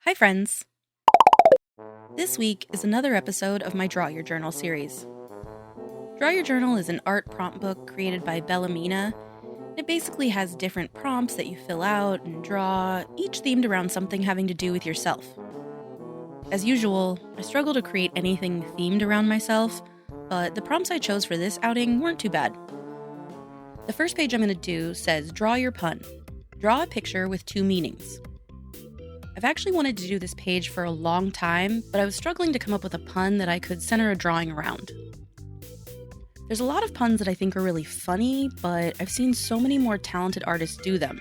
Hi, friends. This week is another episode of my Draw Your Journal series. Draw Your Journal is an art prompt book created by Bellamina. It basically has different prompts that you fill out and draw, each themed around something having to do with yourself. As usual, I struggle to create anything themed around myself, but the prompts I chose for this outing weren't too bad. The first page I'm going to do says, Draw your pun. Draw a picture with two meanings. I've actually wanted to do this page for a long time, but I was struggling to come up with a pun that I could center a drawing around. There's a lot of puns that I think are really funny, but I've seen so many more talented artists do them.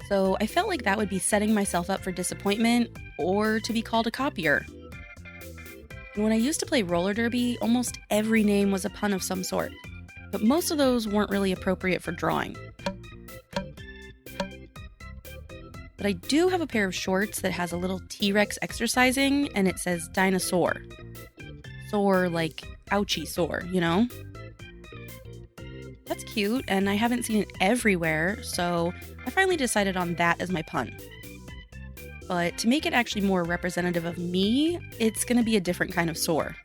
So I felt like that would be setting myself up for disappointment or to be called a copier. And when I used to play roller derby, almost every name was a pun of some sort, but most of those weren't really appropriate for drawing. But I do have a pair of shorts that has a little T-Rex exercising, and it says dinosaur. Sore like ouchie sore, you know? That's cute, and I haven't seen it everywhere, so I finally decided on that as my pun. But to make it actually more representative of me, it's gonna be a different kind of sore.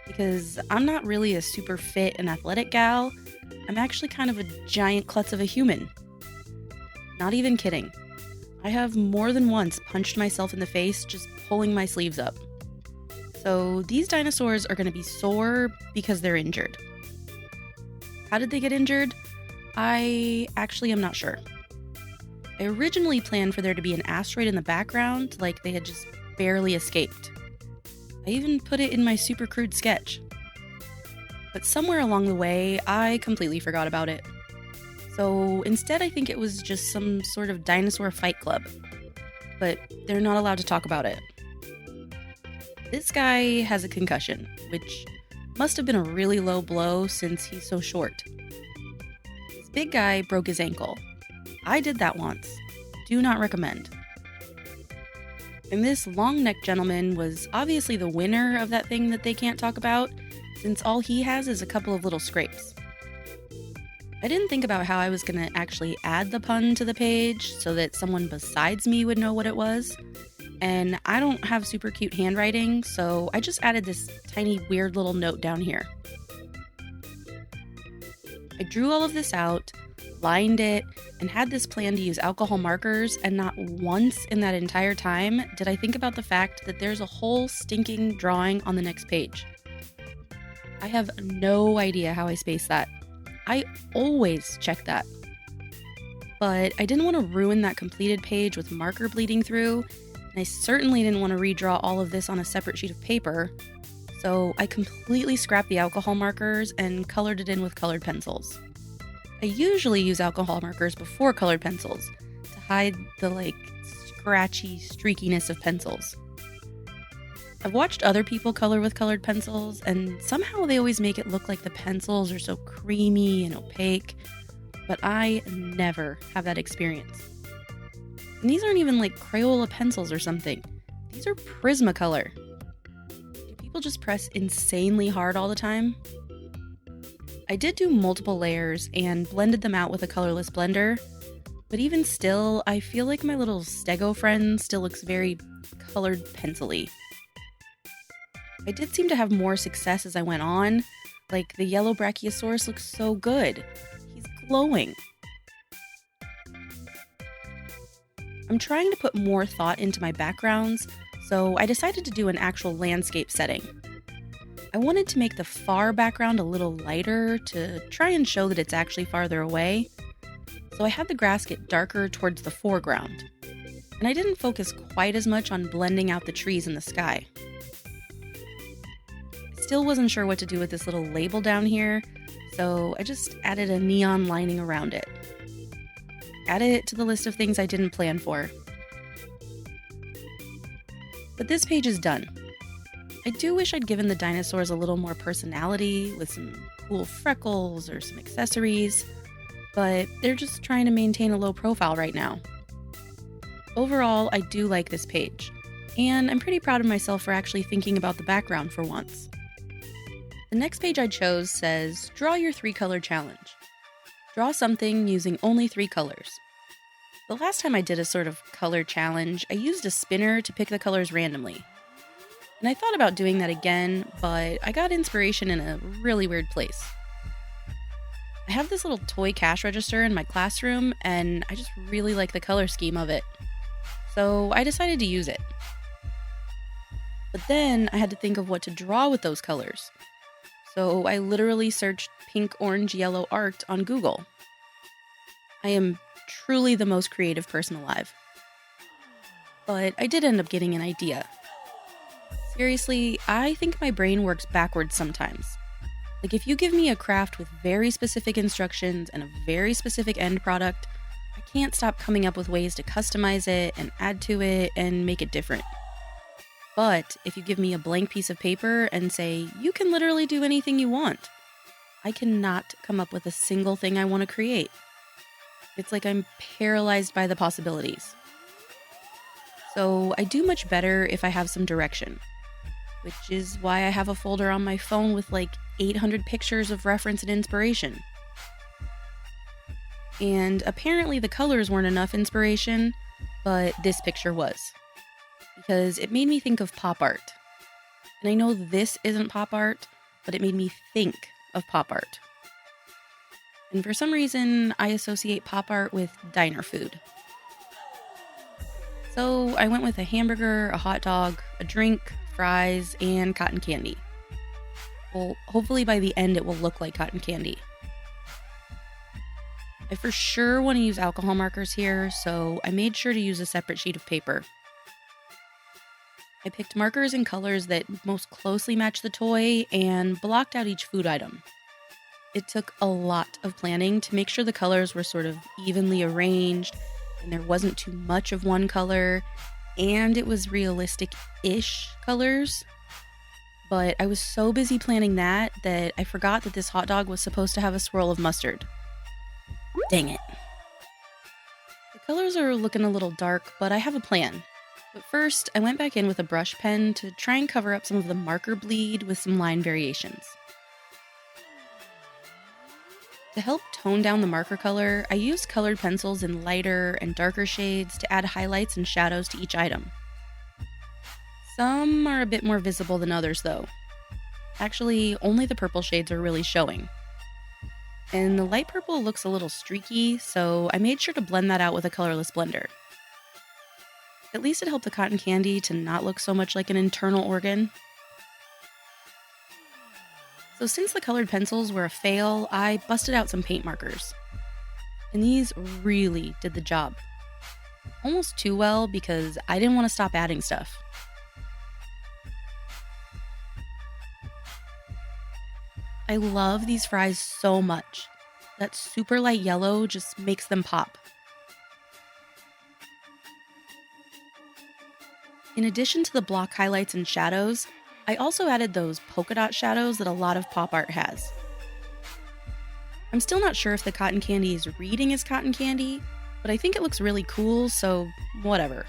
Because I'm not really a super fit and athletic gal, I'm actually kind of a giant klutz of a human. Not even kidding. I have more than once punched myself in the face just pulling my sleeves up. So these dinosaurs are going to be sore because they're injured. How did they get injured? I actually am not sure. I originally planned for there to be an asteroid in the background, like they had just barely escaped. I even put it in my super crude sketch. But somewhere along the way, I completely forgot about it. So instead, I think it was just some sort of dinosaur fight club. But they're not allowed to talk about it. This guy has a concussion, which must have been a really low blow since he's so short. This big guy broke his ankle. I did that once. Do not recommend. And this long-necked gentleman was obviously the winner of that thing that they can't talk about, since all he has is a couple of little scrapes. I didn't think about how I was going to actually add the pun to the page so that someone besides me would know what it was. And I don't have super cute handwriting, so I just added this tiny weird little note down here. I drew all of this out, lined it, and had this plan to use alcohol markers, and not once in that entire time did I think about the fact that there's a whole stinking drawing on the next page. I have no idea how I spaced that. I always check that. But I didn't want to ruin that completed page with marker bleeding through, and I certainly didn't want to redraw all of this on a separate sheet of paper, so I completely scrapped the alcohol markers and colored it in with colored pencils. I usually use alcohol markers before colored pencils to hide the scratchy streakiness of pencils. I've watched other people color with colored pencils, and somehow they always make it look like the pencils are so creamy and opaque, but I never have that experience. And these aren't even like Crayola pencils or something. These are Prismacolor. Do people just press insanely hard all the time? I did do multiple layers and blended them out with a colorless blender, but even still, I feel like my little Stego friend still looks very colored pencil-y. I did seem to have more success as I went on. Like, the yellow Brachiosaurus looks so good. He's glowing. I'm trying to put more thought into my backgrounds, so I decided to do an actual landscape setting. I wanted to make the far background a little lighter to try and show that it's actually farther away, so I had the grass get darker towards the foreground. And I didn't focus quite as much on blending out the trees in the sky. Still wasn't sure what to do with this little label down here, so I just added a neon lining around it. Added it to the list of things I didn't plan for. But this page is done. I do wish I'd given the dinosaurs a little more personality with some cool freckles or some accessories, but they're just trying to maintain a low profile right now. Overall, I do like this page, and I'm pretty proud of myself for actually thinking about the background for once. The next page I chose says, Draw your 3-color challenge. Draw something using only 3 colors. The last time I did a sort of color challenge, I used a spinner to pick the colors randomly. And I thought about doing that again, but I got inspiration in a really weird place. I have this little toy cash register in my classroom, and I just really like the color scheme of it. So I decided to use it. But then I had to think of what to draw with those colors. So I literally searched pink, orange, yellow art on Google. I am truly the most creative person alive. But I did end up getting an idea. Seriously, I think my brain works backwards sometimes. Like if you give me a craft with very specific instructions and a very specific end product, I can't stop coming up with ways to customize it and add to it and make it different. But if you give me a blank piece of paper and say, you can literally do anything you want, I cannot come up with a single thing I want to create. It's like I'm paralyzed by the possibilities. So I do much better if I have some direction, which is why I have a folder on my phone with like 800 pictures of reference and inspiration. And apparently the colors weren't enough inspiration, but this picture was. Because it made me think of pop art. And I know this isn't pop art, but it made me think of pop art. And for some reason, I associate pop art with diner food. So I went with a hamburger, a hot dog, a drink, fries, and cotton candy. Well, hopefully by the end it will look like cotton candy. I for sure want to use alcohol markers here, so I made sure to use a separate sheet of paper. I picked markers and colors that most closely match the toy and blocked out each food item. It took a lot of planning to make sure the colors were sort of evenly arranged and there wasn't too much of one color, and it was realistic-ish colors. But I was so busy planning that I forgot that this hot dog was supposed to have a swirl of mustard. Dang it. The colors are looking a little dark, but I have a plan. But first, I went back in with a brush pen to try and cover up some of the marker bleed with some line variations. To help tone down the marker color, I used colored pencils in lighter and darker shades to add highlights and shadows to each item. Some are a bit more visible than others, though. Actually, only the purple shades are really showing. And the light purple looks a little streaky, so I made sure to blend that out with a colorless blender. At least it helped the cotton candy to not look so much like an internal organ. So since the colored pencils were a fail, I busted out some paint markers. And these really did the job. Almost too well because I didn't want to stop adding stuff. I love these fries so much. That super light yellow just makes them pop. In addition to the block highlights and shadows, I also added those polka dot shadows that a lot of pop art has. I'm still not sure if the cotton candy is reading as cotton candy, but I think it looks really cool, so whatever.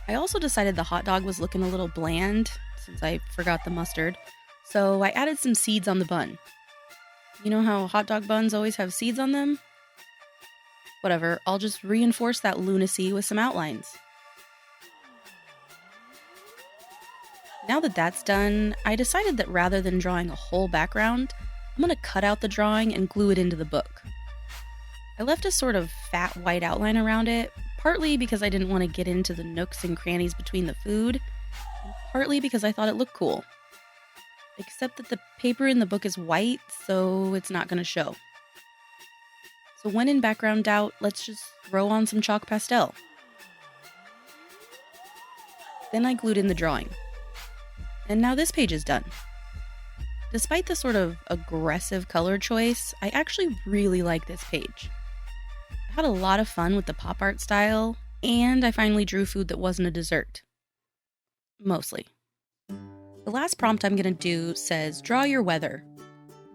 I also decided the hot dog was looking a little bland, since I forgot the mustard, so I added some seeds on the bun. You know how hot dog buns always have seeds on them? Whatever, I'll just reinforce that lunacy with some outlines. Now that that's done, I decided that rather than drawing a whole background, I'm going to cut out the drawing and glue it into the book. I left a sort of fat white outline around it, partly because I didn't want to get into the nooks and crannies between the food, and partly because I thought it looked cool. Except that the paper in the book is white, so it's not going to show. So when in background doubt, let's just throw on some chalk pastel. Then I glued in the drawing. And now this page is done. Despite the sort of aggressive color choice, I actually really like this page. I had a lot of fun with the pop art style, and I finally drew food that wasn't a dessert. Mostly. The last prompt I'm going to do says, draw your weather.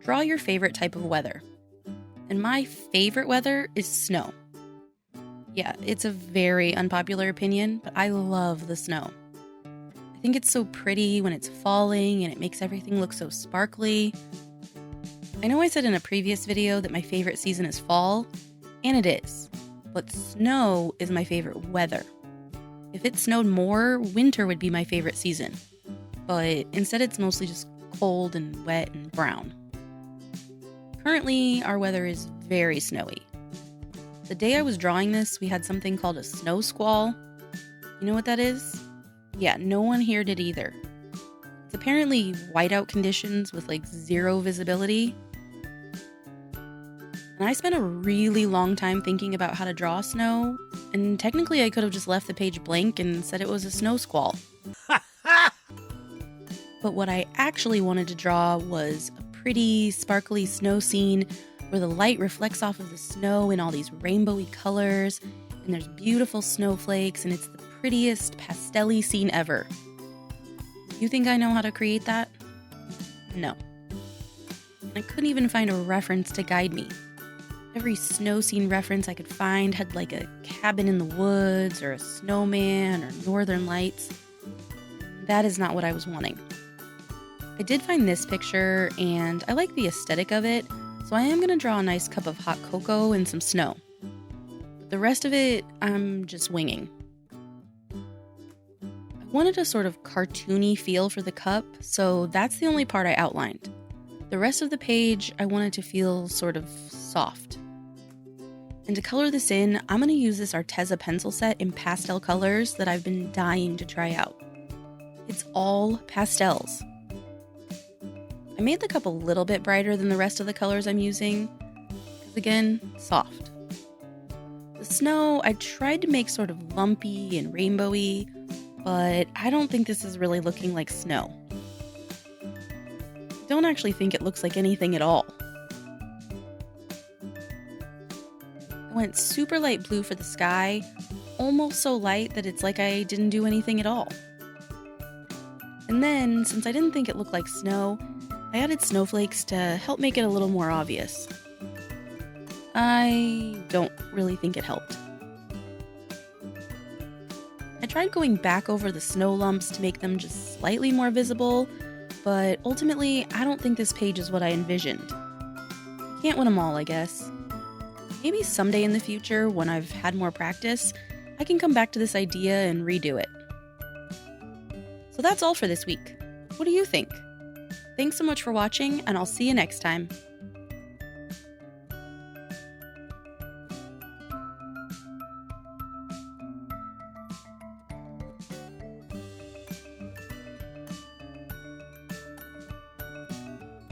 Draw your favorite type of weather. And my favorite weather is snow. Yeah, it's a very unpopular opinion, but I love the snow. I think it's so pretty when it's falling and it makes everything look so sparkly. I know I said in a previous video that my favorite season is fall, and it is. but snow is my favorite weather. If it snowed more, winter would be my favorite season. But instead it's mostly just cold and wet and brown. Currently, our weather is very snowy. The day I was drawing this, we had something called a snow squall. You know what that is? Yeah, no one here did either. It's apparently whiteout conditions with like zero visibility. And I spent a really long time thinking about how to draw snow, and technically I could have just left the page blank and said it was a snow squall. But what I actually wanted to draw was a pretty, sparkly snow scene where the light reflects off of the snow in all these rainbowy colors, and there's beautiful snowflakes, and it's the prettiest pastel-y scene ever. You think I know how to create that? No. I couldn't even find a reference to guide me. Every snow scene reference I could find had like a cabin in the woods or a snowman or northern lights. That is not what I was wanting. I did find this picture and I like the aesthetic of it, so I am going to draw a nice cup of hot cocoa and some snow. But the rest of it, I'm just winging. I wanted a sort of cartoony feel for the cup, so that's the only part I outlined. The rest of the page, I wanted to feel sort of soft. And to color this in, I'm going to use this Arteza pencil set in pastel colors that I've been dying to try out. It's all pastels. I made the cup a little bit brighter than the rest of the colors I'm using, because again, soft. The snow, I tried to make sort of lumpy and rainbowy, but I don't think this is really looking like snow. I don't actually think it looks like anything at all. I went super light blue for the sky, almost so light that it's like I didn't do anything at all. And then, since I didn't think it looked like snow, I added snowflakes to help make it a little more obvious. I don't really think it helped. I tried going back over the snow lumps to make them just slightly more visible, but ultimately, I don't think this page is what I envisioned. Can't win them all, I guess. Maybe someday in the future, when I've had more practice, I can come back to this idea and redo it. So that's all for this week. What do you think? Thanks so much for watching, and I'll see you next time.